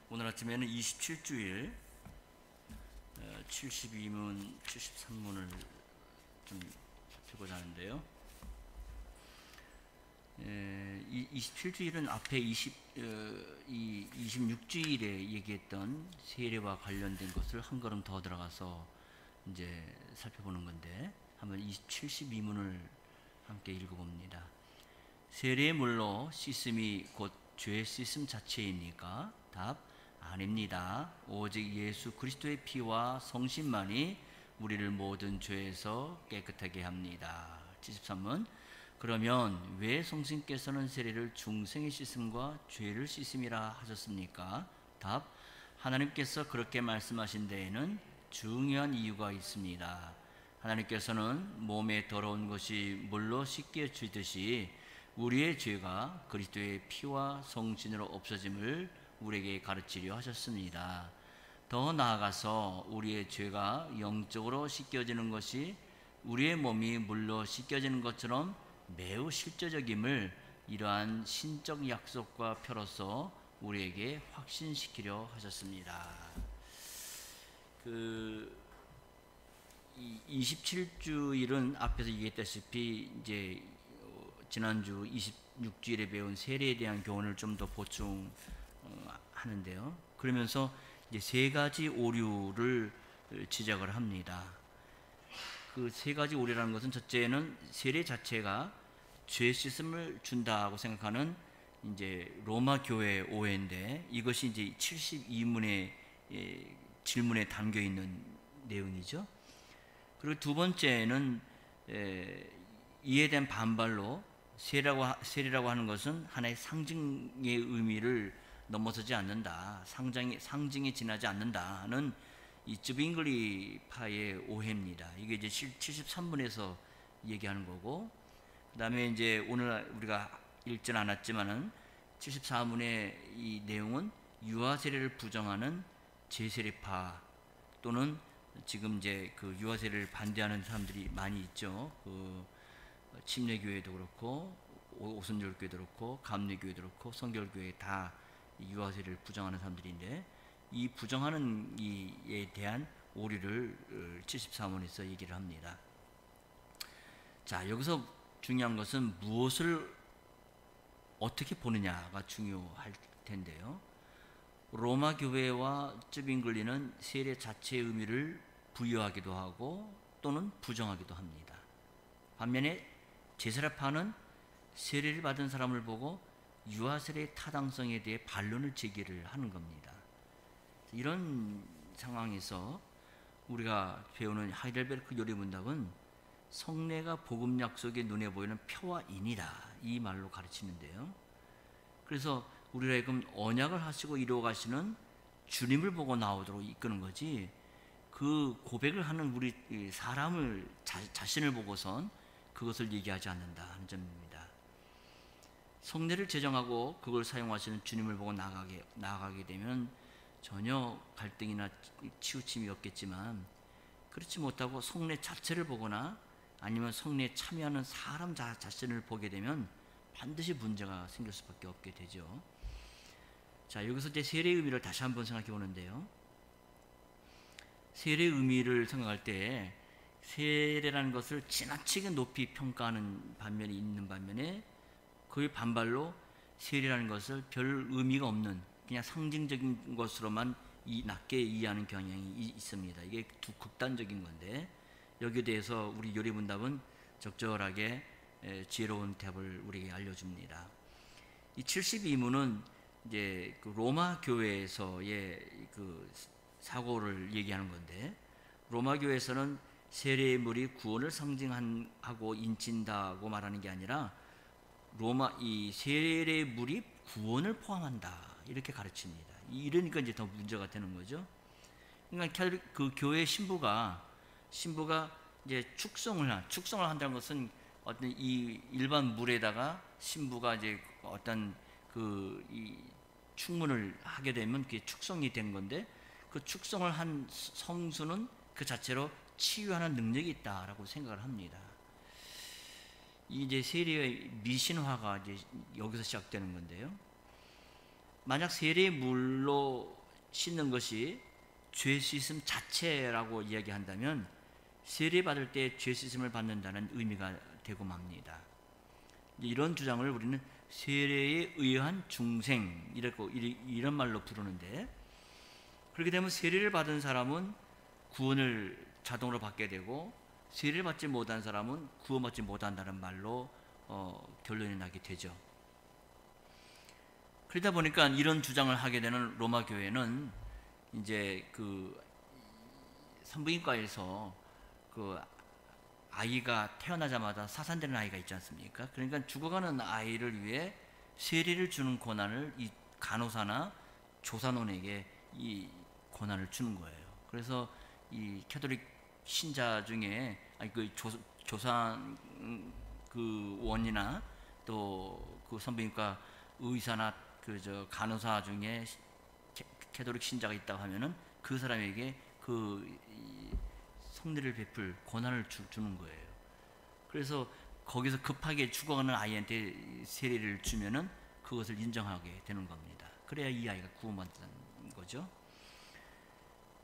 오늘 아침에는 27주일 72문, 73문을 좀 살펴보자 하는데요. 27주일은 앞에 26주일에 얘기했던 세례와 관련된 것을 한 걸음 더 들어가서 이제 살펴보는 건데, 한번 72문을 함께 읽어봅니다. 세례의 물로 씻음이 곧 죄 씻음 자체입니까? 답: 아닙니다. 오직 예수 그리스도의 피와 성신만이 우리를 모든 죄에서 깨끗하게 합니다. 73문. 그러면 왜 성신께서는 세례를 중생의 씻음과 죄를 씻음이라 하셨습니까? 답: 하나님께서 그렇게 말씀하신 데에는 중요한 이유가 있습니다. 하나님께서는 몸에 더러운 것이 물로 씻겨지듯이 우리의 죄가 그리스도의 피와 성신으로 없어짐을 우리에게 가르치려 하셨습니다. 더 나아가서 우리의 죄가 영적으로 씻겨지는 것이 우리의 몸이 물로 씻겨지는 것처럼 매우 실제적임을 이러한 신적 약속과 표로서 우리에게 확신시키려 하셨습니다. 27주일은 앞에서 얘기했다시피 이제 지난주 26주일에 배운 세례에 대한 교훈을 좀 더 보충하는데요. 그러면서 이제 세 가지 오류를 지적을 합니다. 그 세 가지 오류라는 것은, 첫째는 세례 자체가 죄 씻음을 준다고 생각하는 이제 로마 교회의 오해인데, 이것이 이제 72문의 질문에 담겨 있는 내용이죠. 그리고 두 번째는 이에 대한 반발로 세례라고 하는 것은 하나의 상징의 의미를 넘어서지 않는다, 상징에 지나지 않는다는 이 쯔빙글리파의 오해입니다. 이게 이제 73문에서 얘기하는 거고, 그 다음에 이제 오늘 우리가 읽지는 않았지만은 74문의 이 내용은 유아 세례를 부정하는 제세례파, 또는 지금 이제 그 유아 세례를 반대하는 사람들이 많이 있죠. 그 침례교회도 그렇고 오순절교회도 그렇고 감리교회도 그렇고 성결교회 다 유아 세례를 부정하는 사람들인데, 이 부정하는 이에 대한 오류를 74문에서 얘기를 합니다. 자, 여기서 중요한 것은 무엇을 어떻게 보느냐가 중요할 텐데요. 로마 교회와 쯔빙글리는 세례 자체의 의미를 부여하기도 하고 또는 부정하기도 합니다. 반면에 제세례파는 세례를 받은 사람을 보고 유아 세례의 타당성에 대해 반론을 제기를 하는 겁니다. 이런 상황에서 우리가 배우는 하이델베르크 요리문답은 성례가 복음 약속의 눈에 보이는 표와 인이다, 이 말로 가르치는데요. 그래서 우리가 지금 언약을 하시고 이루어 가시는 주님을 보고 나오도록 이끄는 거지, 그 고백을 하는 우리 사람을 자신을 보고선 그것을 얘기하지 않는다 하는 점입니다. 성례를 제정하고 그걸 사용하시는 주님을 보고 나아가게 되면 전혀 갈등이나 치우침이 없겠지만, 그렇지 못하고 성례 자체를 보거나 아니면 성례에 참여하는 사람 자신을 보게 되면 반드시 문제가 생길 수밖에 없게 되죠. 자, 여기서 이제 세례의 의미를 다시 한번 생각해 보는데요. 세례의 의미를 생각할 때 세례라는 것을 지나치게 높이 평가하는 반면이 있는 반면에, 그의 반발로 세례라는 것을 별 의미가 없는 그냥 상징적인 것으로만 낮게 이해하는 경향이 있습니다. 이게 두 극단적인 건데, 여기에 대해서 우리 요리문답은 적절하게 지혜로운 답을 우리에게 알려줍니다. 이 72문은 이제 그 로마 교회에서의 그 사고를 얘기하는 건데, 로마 교회에서는 세례의 물이 구원을 상징하고 인친다고 말하는 게 아니라 이 세례의 물이 구원을 포함한다, 이렇게 가르칩니다. 이러니까 이제 더 문제가 되는 거죠. 그러니까 그 교회 신부가 이제 축성을 한다는 것은 어떤 이 일반 물에다가 신부가 이제 어떤 이 충문을 하게 되면 그게 축성이 된 건데, 그 축성을 한 성수는 그 자체로 치유하는 능력이 있다라고 생각을 합니다. 이제 세례의 미신화가 이제 여기서 시작되는 건데요. 만약 세례의 물로 씻는 것이 죄 씻음 자체라고 이야기한다면 세례받을 때 죄 씻음을 받는다는 의미가 되고 맙니다. 이런 주장을 우리는 세례에 의한 중생 이런 말로 부르는데, 그렇게 되면 세례를 받은 사람은 구원을 자동으로 받게 되고 세례를 받지 못한 사람은 구원받지 못한다는 말로 결론이 나게 되죠. 그러다 보니까 이런 주장을 하게 되는 로마 교회는 이제 그 산부인과에서 그 아이가 태어나자마자 사산되는 아이가 있지 않습니까? 그러니까 죽어가는 아이를 위해 세례를 주는 권한을 이 간호사나 조산원에게 이 권한을 주는 거예요. 그래서 이 캐톨릭 신자 중에 그 조산 그 원이나 또 그 산부인과 의사나 그 간호사 중에 캐톨릭 신자가 있다고 하면은 그 사람에게 그 성례를 베풀 권한을 주는 거예요. 그래서 거기서 급하게 죽어가는 아이한테 세례를 주면은 그것을 인정하게 되는 겁니다. 그래야 이 아이가 구원받는 거죠.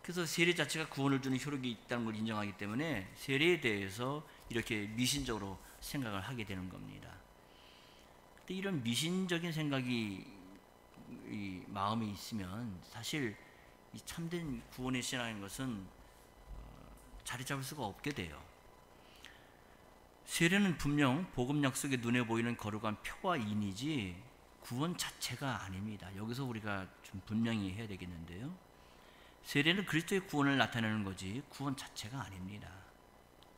그래서 세례 자체가 구원을 주는 효력이 있다는 걸 인정하기 때문에 세례에 대해서 이렇게 미신적으로 생각을 하게 되는 겁니다. 근데 이런 미신적인 생각이 이 마음에 있으면 사실 이 참된 구원의 신앙인 것은 자리 잡을 수가 없게 돼요. 세례는 분명 복음 약속의 눈에 보이는 거룩한 표와 인이지 구원 자체가 아닙니다. 여기서 우리가 좀 분명히 해야 되겠는데요. 세례는 그리스도의 구원을 나타내는 거지 구원 자체가 아닙니다.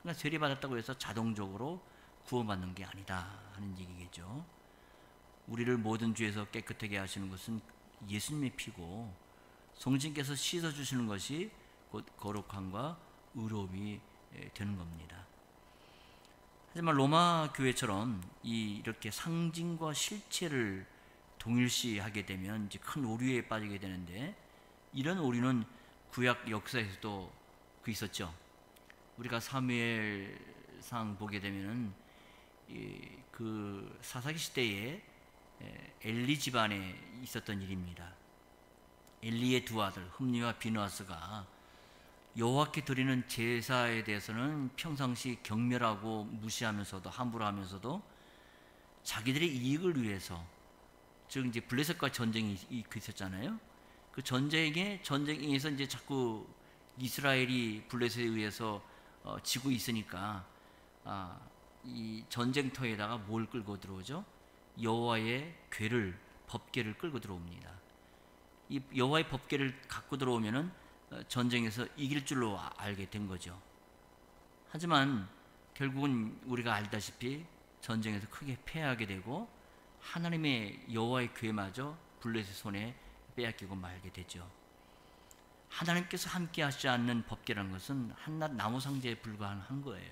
그러니까 세례 받았다고 해서 자동적으로 구원받는 게 아니다 하는 얘기겠죠. 우리를 모든 죄에서 깨끗하게 하시는 것은 예수님의 피고 성신께서 씻어주시는 것이 곧 거룩함과 의로움이 되는 겁니다. 하지만 로마 교회처럼 이렇게 상징과 실체를 동일시하게 되면 이제 큰 오류에 빠지게 되는데, 이런 오류는 구약 역사에서도 있었죠. 우리가 사무엘상 보게 되면은 그 사사기 시대에 엘리 집안에 있었던 일입니다. 엘리의 두 아들 흠니와 비느하스가 여호와께 드리는 제사에 대해서는 평상시 경멸하고 무시하면서도 함부로 하면서도 자기들의 이익을 위해서, 즉 이제 블레셋과 전쟁이 있었잖아요. 그 전쟁에서 이제 자꾸 이스라엘이 블레셋에 의해서 지고 있으니까 이 전쟁터에다가 뭘 끌고 들어오죠? 여호와의 궤를, 법궤를 끌고 들어옵니다. 이 여호와의 법궤를 갖고 들어오면은 전쟁에서 이길 줄로 알게 된 거죠. 하지만 결국은 우리가 알다시피 전쟁에서 크게 패하게 되고 하나님의 여호와의 궤마저 블레셋 손에 빼앗기고 말게 되죠. 하나님께서 함께 하시지 않는 법궤라는 것은 한낱 나무 상자에 불과한 거예요.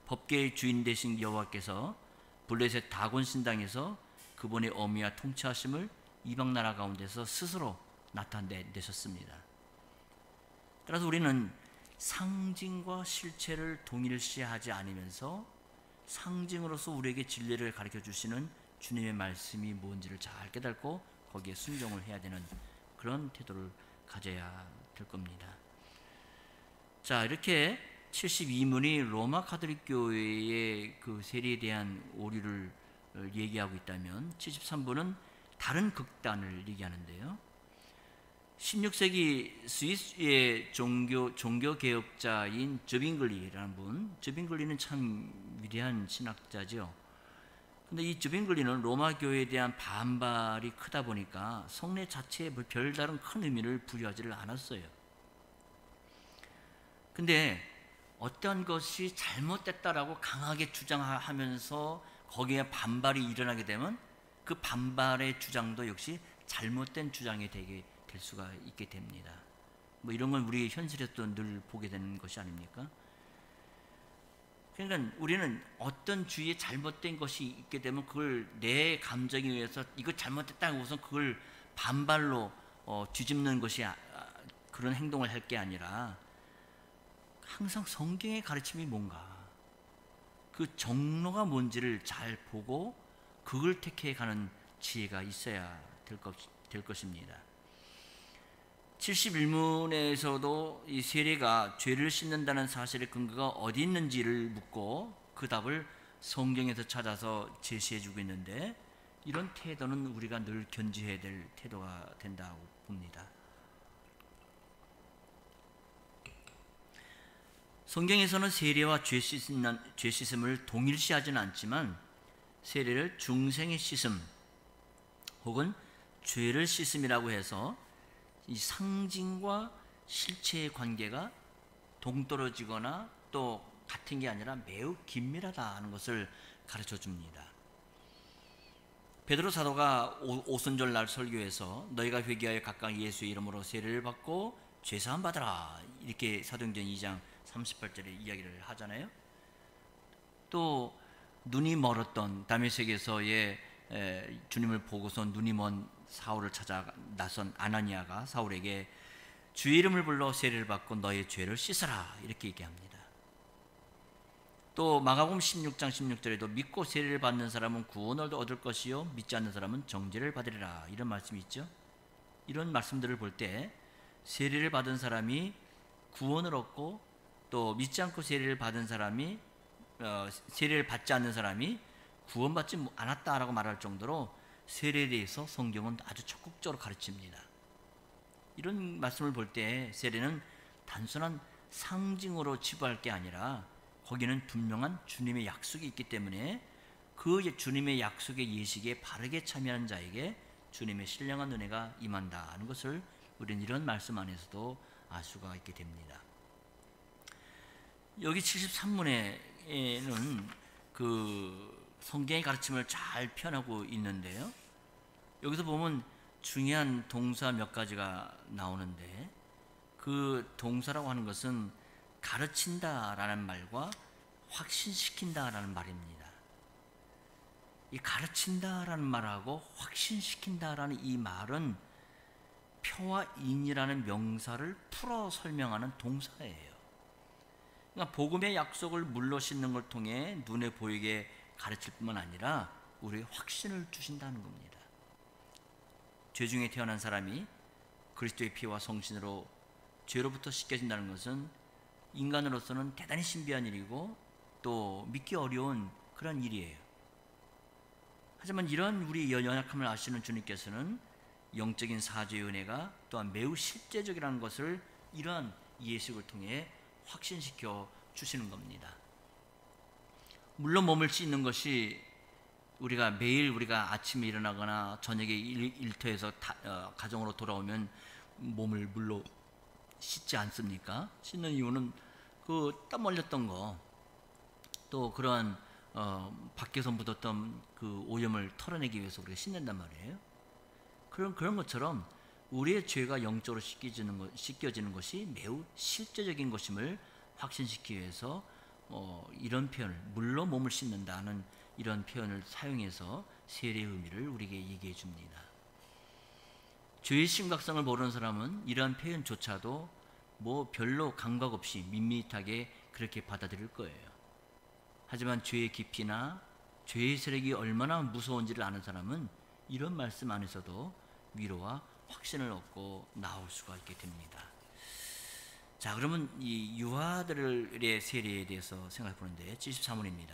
법궤의 주인 되신 여호와께서 블레셋 다곤 신당에서 그분의 어미와 통치하심을 이방 나라 가운데서 스스로 나타내셨습니다. 따라서 우리는 상징과 실체를 동일시하지 않으면서 상징으로서 우리에게 진리를 가르쳐 주시는 주님의 말씀이 뭔지를 잘 깨닫고 거기에 순종을 해야 되는 그런 태도를 가져야 될 겁니다. 자, 이렇게 72문이 로마 가톨릭 교회의 그 세례에 대한 오류를 얘기하고 있다면 73부는 다른 극단을 얘기하는데요. 16세기 스위스의 종교 개혁자인 저빙글리라는 분, 저빙글리는 참 위대한 신학자죠. 근데 이 저빙글리는 로마 교회에 대한 반발이 크다 보니까 성례 자체에 별다른 큰 의미를 부여하지를 않았어요. 근데 어떤 것이 잘못됐다라고 강하게 주장하면서 거기에 반발이 일어나게 되면 그 반발의 주장도 역시 잘못된 주장이 되게 될 수가 있게 됩니다. 뭐 이런 건 우리 현실에서도 늘 보게 되는 것이 아닙니까? 그러니까 우리는 어떤 주위에 잘못된 것이 있게 되면 그걸 내 감정에 의해서 이거 잘못됐다고 우선 그걸 반발로 뒤집는 것이 그런 행동을 할 게 아니라 항상 성경의 가르침이 뭔가 그 정로가 뭔지를 잘 보고 그걸 택해 가는 지혜가 있어야 될 것입니다. 71문에서도 이 세례가 죄를 씻는다는 사실의 근거가 어디 있는지를 묻고 그 답을 성경에서 찾아서 제시해 주고 있는데, 이런 태도는 우리가 늘 견지해야 될 태도가 된다고 봅니다. 성경에서는 세례와 죄 씻음을 동일시하지는 않지만 세례를 중생의 씻음 혹은 죄를 씻음이라고 해서 이 상징과 실체의 관계가 동떨어지거나 또 같은 게 아니라 매우 긴밀하다 하는 것을 가르쳐 줍니다. 베드로 사도가 오순절 날 설교에서 너희가 회개하여 각각 예수의 이름으로 세례를 받고 죄사함 받으라, 이렇게 사도행전 2장 38절에 이야기를 하잖아요. 또 눈이 멀었던 다메섹에서의 주님을 보고서 눈이 먼 사울을 찾아 나선 아나니아가 사울에게 주의 이름을 불러 세례를 받고 너의 죄를 씻어라, 이렇게 얘기합니다. 또 마가복음 16장 16절에도 믿고 세례를 받는 사람은 구원을 얻을 것이요 믿지 않는 사람은 정죄를 받으리라, 이런 말씀이 있죠. 이런 말씀들을 볼 때 세례를 받은 사람이 구원을 얻고 또 믿지 않고 세례를 받은 사람이 세례를 받지 않는 사람이 구원받지 않았다라고 말할 정도로 세례에 대해서 성경은 아주 적극적으로 가르칩니다. 이런 말씀을 볼 때 세례는 단순한 상징으로 치부할 게 아니라 거기는 분명한 주님의 약속이 있기 때문에 그 주님의 약속의 예식에 바르게 참여하는 자에게 주님의 신령한 은혜가 임한다는 것을 우리는 이런 말씀 안에서도 알 수가 있게 됩니다. 여기 73문에는 그 성경의 가르침을 잘 표현하고 있는데요. 여기서 보면 중요한 동사 몇 가지가 나오는데, 그 동사라고 하는 것은 가르친다라는 말과 확신시킨다라는 말입니다. 이 가르친다라는 말하고 확신시킨다라는 이 말은 표와 인이라는 명사를 풀어 설명하는 동사예요. 그러니까 복음의 약속을 물로 씻는 걸 통해 눈에 보이게 가르칠 뿐만 아니라 우리에게 확신을 주신다는 겁니다. 죄 중에 태어난 사람이 그리스도의 피와 성신으로 죄로부터 씻겨진다는 것은 인간으로서는 대단히 신비한 일이고 또 믿기 어려운 그런 일이에요. 하지만 이런 우리 연약함을 아시는 주님께서는 영적인 사죄의 은혜가 또한 매우 실제적이라는 것을 이러한 예식을 통해 확신시켜 주시는 겁니다. 물론 몸을 씻는 것이 우리가 매일 우리가 아침에 일어나거나 저녁에 일터에서 가정으로 돌아오면 몸을 물로 씻지 않습니까? 씻는 이유는 그 땀 흘렸던 거, 또 그러한 밖에서 묻었던 그 오염을 털어내기 위해서 우리가 씻는단 말이에요. 그런 것처럼 우리의 죄가 영적으로 씻겨지는 것이 매우 실제적인 것임을 확신시키기 위해서 이런 표현을, 물로 몸을 씻는다는 이런 표현을 사용해서 세례의 의미를 우리에게 얘기해 줍니다. 죄의 심각성을 모르는 사람은 이러한 표현조차도 뭐 별로 감각 없이 밋밋하게 그렇게 받아들일 거예요. 하지만 죄의 깊이나 죄의 세력이 얼마나 무서운지를 아는 사람은 이런 말씀 안에서도 위로와 확신을 얻고 나올 수가 있게 됩니다. 자, 그러면 이 유아들의 세례에 대해서 생각해 보는데 73문입니다.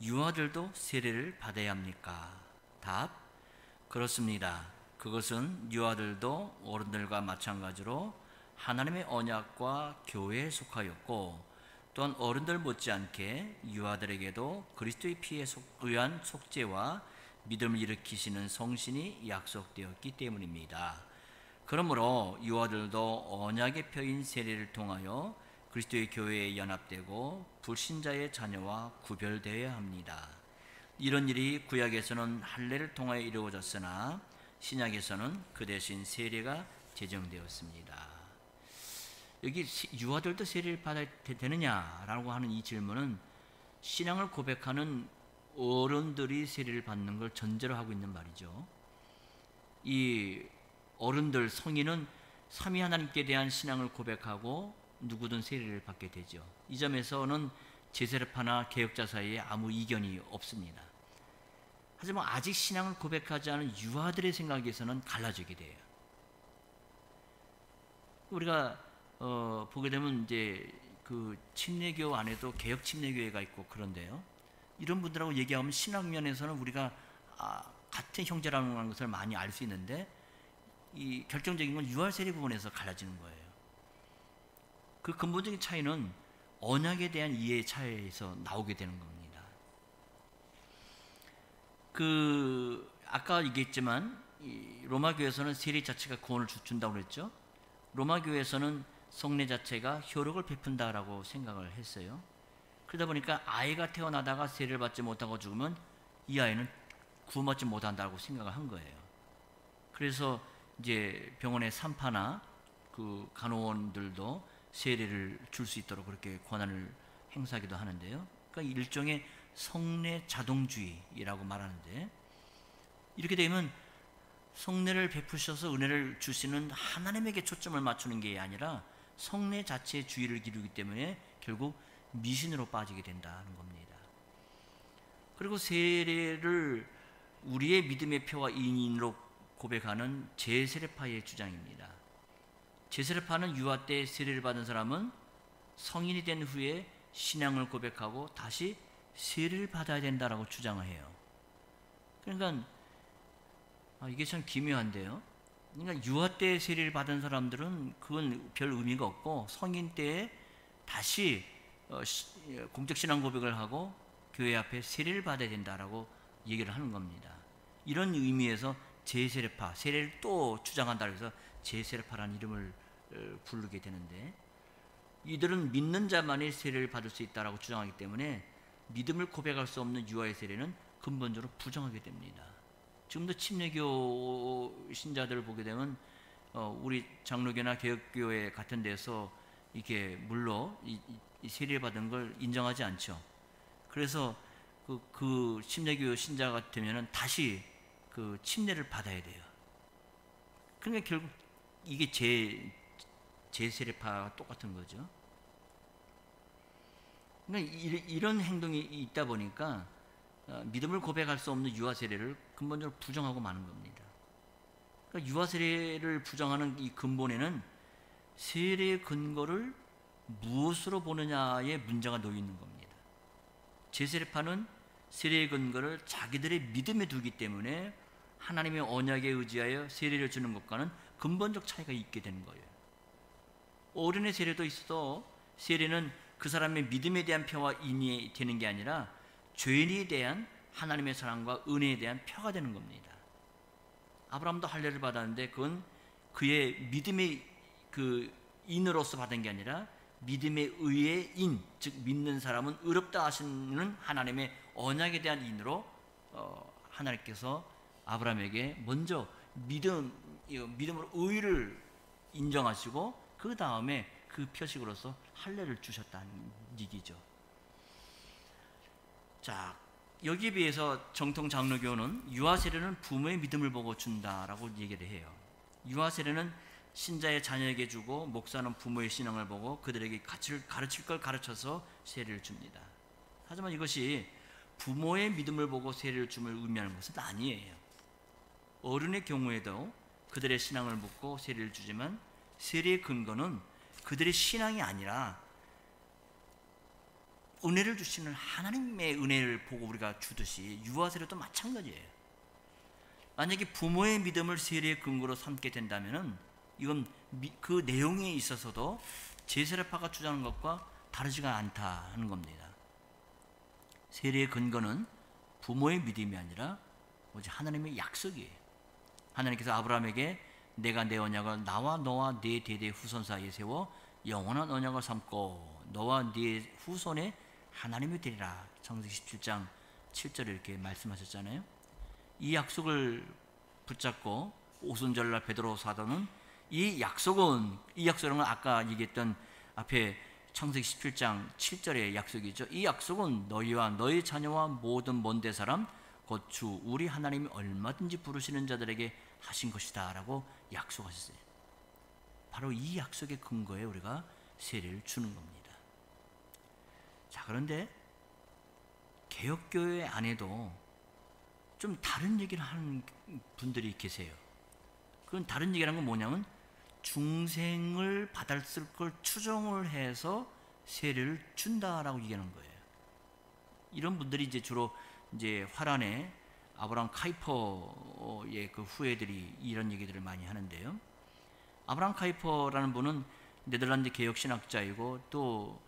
유아들도 세례를 받아야 합니까? 답: 그렇습니다. 그것은 유아들도 어른들과 마찬가지로 하나님의 언약과 교회에 속하였고, 또한 어른들 못지않게 유아들에게도 그리스도의 피에 의한 속죄와 믿음을 일으키시는 성신이 약속되었기 때문입니다. 그러므로 유아들도 언약의 표인 세례를 통하여 그리스도의 교회에 연합되고 불신자의 자녀와 구별되어야 합니다. 이런 일이 구약에서는 할례를 통하여 이루어졌으나 신약에서는 그 대신 세례가 제정되었습니다. 여기 유아들도 세례를 받아야 되느냐라고 하는 이 질문은 신앙을 고백하는 어른들이 세례를 받는 걸 전제로 하고 있는 말이죠. 이 어른들, 성인은 삼위 하나님께 대한 신앙을 고백하고 누구든 세례를 받게 되죠. 이 점에서는 제세례파나 개혁자 사이에 아무 이견이 없습니다. 하지만 아직 신앙을 고백하지 않은 유아들의 생각에서는 갈라지게 돼요. 우리가 보게 되면 이제 그 침례교 안에도 개혁 침례교회가 있고 그런데요. 이런 분들하고 얘기하면 신학면에서는 우리가 같은 형제라는 것을 많이 알 수 있는데 이 결정적인 건 유아세례 부분에서 갈라지는 거예요. 그 근본적인 차이는 언약에 대한 이해의 차이에서 나오게 되는 겁니다. 그 아까 얘기했지만 이 로마 교회에서는 세례 자체가 구원을 준다고 그랬죠. 로마 교회에서는 성례 자체가 효력을 베푼다라고 생각을 했어요. 그러다 보니까 아이가 태어나다가 세례를 받지 못하고 죽으면 이 아이는 구원받지 못한다고 생각을 한 거예요. 그래서 이제 병원의 산파나 그 간호원들도 세례를 줄 수 있도록 그렇게 권한을 행사하기도 하는데요. 그러니까 일종의 성례 자동주의라고 말하는데, 이렇게 되면 성례를 베푸셔서 은혜를 주시는 하나님에게 초점을 맞추는 게 아니라 성례 자체의 주의를 기르기 때문에 결국 미신으로 빠지게 된다는 겁니다. 그리고 세례를 우리의 믿음의 표와 인인으로 고백하는 제세례파의 주장입니다. 제세례파는 유아 때 세례를 받은 사람은 성인이 된 후에 신앙을 고백하고 다시 세례를 받아야 된다라고 주장을 해요. 그러니까 이게 참 기묘한데요. 그러니까 유아 때 세례를 받은 사람들은 그건 별 의미가 없고 성인 때에 다시 공적 신앙 고백을 하고 교회 앞에 세례를 받아야 된다라고 얘기를 하는 겁니다. 이런 의미에서 제세례파, 세례를 또 주장한다 해서 제세례파라는 이름을 부르게 되는데, 이들은 믿는 자만이 세례를 받을 수 있다라고 주장하기 때문에 믿음을 고백할 수 없는 유아의 세례는 근본적으로 부정하게 됩니다. 지금도 침례교 신자들을 보게 되면 우리 장로교나 개혁교회 같은 데서 이게 물론 이 세례 받은 걸 인정하지 않죠. 그래서 그 침례교 신자가 되면은 다시 그 침례를 받아야 돼요. 그러니까 결국 이게 제세례파와 똑같은 거죠. 그러니까 이런 행동이 있다 보니까 믿음을 고백할 수 없는 유아 세례를 근본적으로 부정하고 마는 겁니다. 그러니까 유아 세례를 부정하는 이 근본에는 세례의 근거를 무엇으로 보느냐의 문제가 놓여 있는 겁니다. 제세례파는 세례의 근거를 자기들의 믿음에 두기 때문에 하나님의 언약에 의지하여 세례를 주는 것과는 근본적 차이가 있게 되는 거예요. 어른의 세례도 있어도 세례는 그 사람의 믿음에 대한 표와 인이 되는 게 아니라 죄인에 대한 하나님의 사랑과 은혜에 대한 표가 되는 겁니다. 아브라함도 할례를 받았는데 그건 그의 믿음의 그 인으로서 받은 게 아니라 믿음의 의의 인, 즉 믿는 사람은 의롭다 하시는 하나님의 언약에 대한 인으로 하나님께서 아브라함에게 먼저 믿음으로 의를 인정하시고 그 다음에 그 표식으로서 할례를 주셨다는 얘기죠. 자, 여기에 비해서 정통 장로교는 유아 세례는 부모의 믿음을 보고 준다라고 얘기를 해요. 유아 세례는 신자의 자녀에게 주고 목사는 부모의 신앙을 보고 그들에게 가르칠 걸 가르쳐서 세례를 줍니다. 하지만 이것이 부모의 믿음을 보고 세례를 줌을 의미하는 것은 아니에요. 어른의 경우에도 그들의 신앙을 묻고 세례를 주지만 세례의 근거는 그들의 신앙이 아니라 은혜를 주시는 하나님의 은혜를 보고 우리가 주듯이 유아 세례도 마찬가지예요. 만약에 부모의 믿음을 세례의 근거로 삼게 된다면 이건 그 내용에 있어서도 제세례파가 주장하는 것과 다르지가 않다는 겁니다. 세례의 근거는 부모의 믿음이 아니라 오직 하나님의 약속이에요. 하나님께서 아브라함에게 내가 내 언약을 나와 너와 네 대대 후손 사이에 세워 영원한 언약을 삼고 너와 네 후손의 하나님이 되리라. 창세기 17장 7절에 이렇게 말씀하셨잖아요. 이 약속을 붙잡고 오순절날 베드로 사도는 이 약속은 아까 얘기했던 앞에 창세기 17장 7절의 약속이죠. 이 약속은 너희와 너희 자녀와 모든 먼데 사람 곧 주 우리 하나님이 얼마든지 부르시는 자들에게 하신 것이다 라고 약속하셨어요. 바로 이 약속의 근거에 우리가 세례를 주는 겁니다. 자, 그런데 개혁교회 안에도 좀 다른 얘기를 하는 분들이 계세요. 그건 다른 얘기라는 건 뭐냐면 중생을 받았을 걸 추정을 해서 세례를 준다라고 얘기하는 거예요. 이런 분들이 이제 주로 이제 화란의 아브라함 카이퍼의 그 후예들이 이런 얘기들을 많이 하는데요. 아브라함 카이퍼라는 분은 네덜란드 개혁 신학자이고 또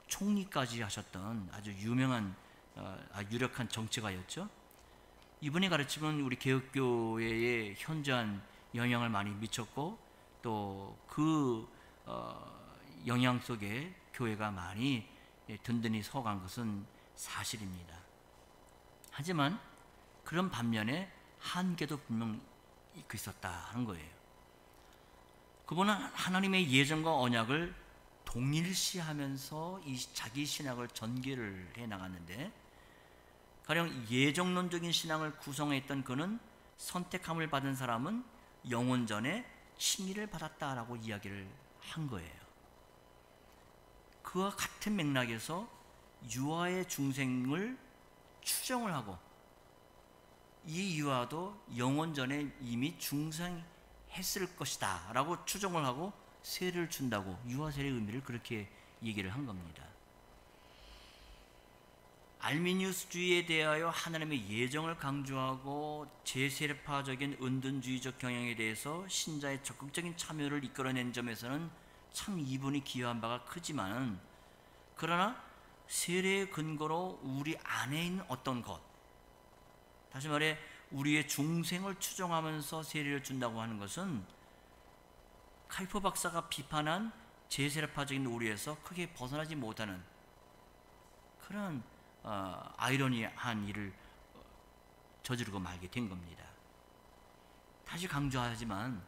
총리까지 하셨던 아주 유명한 유력한 정치가였죠. 이분의 가르침은 우리 개혁교회에 현저한 영향을 많이 미쳤고 또 그 영향 속에 교회가 많이 든든히 서간 것은 사실입니다. 하지만 그런 반면에 한계도 분명 있었다 하는 거예요. 그분은 하나님의 예정과 언약을 동일시하면서 자기 신학을 전개를 해 나갔는데, 가령 예정론적인 신앙을 구성했던 그는 선택함을 받은 사람은 영원전에 칭의를 받았다라고 이야기를 한 거예요. 그와 같은 맥락에서 유아의 중생을 추정을 하고 이 유아도 영원전에 이미 중생했을 것이다 라고 추정을 하고 세례를 준다고 유아 세례의 의미를 그렇게 얘기를 한 겁니다. 알미니우스주의에 대하여 하나님의 예정을 강조하고 제세례파적인 은둔주의적 경향에 대해서 신자의 적극적인 참여를 이끌어낸 점에서는 참 이분이 기여한 바가 크지만, 그러나 세례의 근거로 우리 안에 있는 어떤 것, 다시 말해 우리의 중생을 추정하면서 세례를 준다고 하는 것은 카이퍼 박사가 비판한 제세례파적인 오류에서 크게 벗어나지 못하는 그런 아이러니한 일을 저지르고 말게 된 겁니다. 다시 강조하지만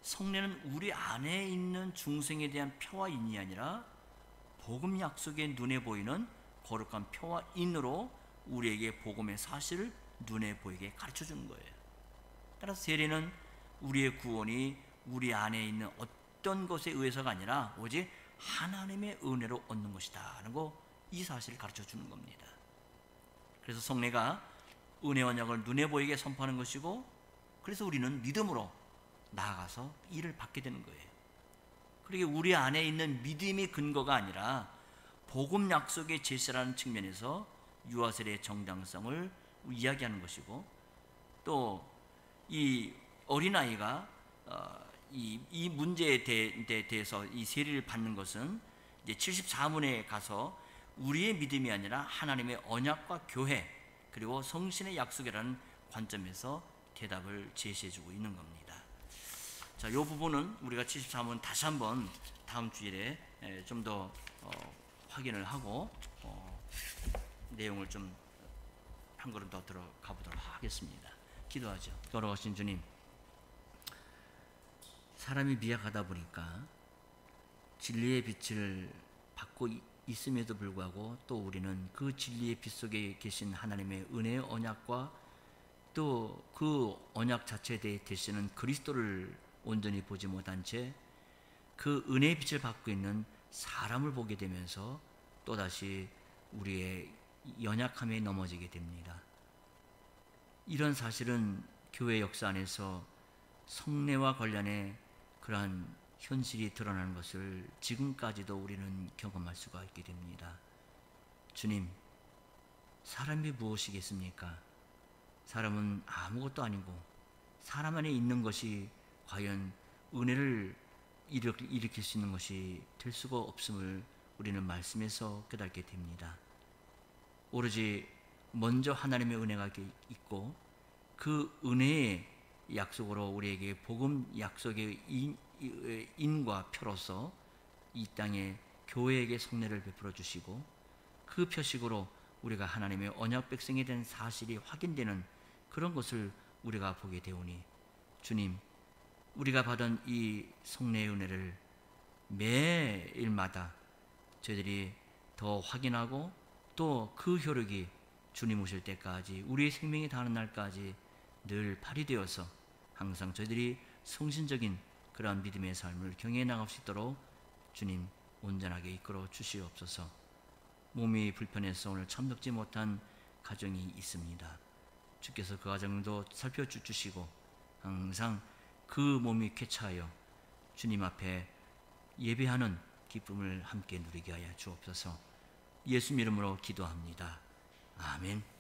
성례는 우리 안에 있는 중생에 대한 표와 인이 아니라 복음 약속의 눈에 보이는 거룩한 표와 인으로 우리에게 복음의 사실을 눈에 보이게 가르쳐주는 거예요. 따라서 세례는 우리의 구원이 우리 안에 있는 어떤 것에 의해서가 아니라 오직 하나님의 은혜로 얻는 것이다 하는 거, 이 사실을 가르쳐주는 겁니다. 그래서 성례가 은혜 언약을 눈에 보이게 선포하는 것이고, 그래서 우리는 믿음으로 나아가서 이를 받게 되는 거예요. 그러게 우리 안에 있는 믿음의 근거가 아니라 복음 약속의 제시라는 측면에서 유아세례의 정당성을 이야기하는 것이고, 또 이 어린아이가 이 문제에 대해서 이 세례를 받는 것은 이제 74문에 가서 우리의 믿음이 아니라 하나님의 언약과 교회 그리고 성신의 약속이라는 관점에서 대답을 제시해주고 있는 겁니다. 자, 이 부분은 우리가 74문 다시 한번 다음 주일에 좀 더 확인을 하고 내용을 좀 한 걸음 더 들어가 보도록 하겠습니다. 기도하죠. 걸어가신 주님, 사람이 미약하다 보니까 진리의 빛을 받고 있음에도 불구하고 또 우리는 그 진리의 빛 속에 계신 하나님의 은혜의 언약과 또 그 언약 자체에 대해 되시는 그리스도를 온전히 보지 못한 채 그 은혜의 빛을 받고 있는 사람을 보게 되면서 또다시 우리의 연약함에 넘어지게 됩니다. 이런 사실은 교회 역사 안에서 성례와 관련해 그러한 현실이 드러나는 것을 지금까지도 우리는 경험할 수가 있게 됩니다. 주님, 사람이 무엇이겠습니까? 사람은 아무것도 아니고 사람 안에 있는 것이 과연 은혜를 일으킬 수 있는 것이 될 수가 없음을 우리는 말씀에서 깨닫게 됩니다. 오로지 먼저 하나님의 은혜가 있고 그 은혜의 약속으로 우리에게 복음 약속의 인과 표로서 이 땅에 교회에게 성례를 베풀어 주시고 그 표식으로 우리가 하나님의 언약 백성이 된 사실이 확인되는 그런 것을 우리가 보게 되오니, 주님, 우리가 받은 이 성례의 은혜를 매일마다 저희들이 더 확인하고 또 그 효력이 주님 오실 때까지 우리의 생명이 다하는 날까지 늘 발휘되어서 항상 저희들이 성신적인 그러한 믿음의 삶을 경외해 나갈 수 있도록 주님 온전하게 이끌어 주시옵소서. 몸이 불편해서 오늘 참석지 못한 가정이 있습니다. 주께서 그 가정도 살펴주시고 항상 그 몸이 쾌차하여 주님 앞에 예배하는 기쁨을 함께 누리게 하여 주옵소서. 예수 이름으로 기도합니다. 아멘.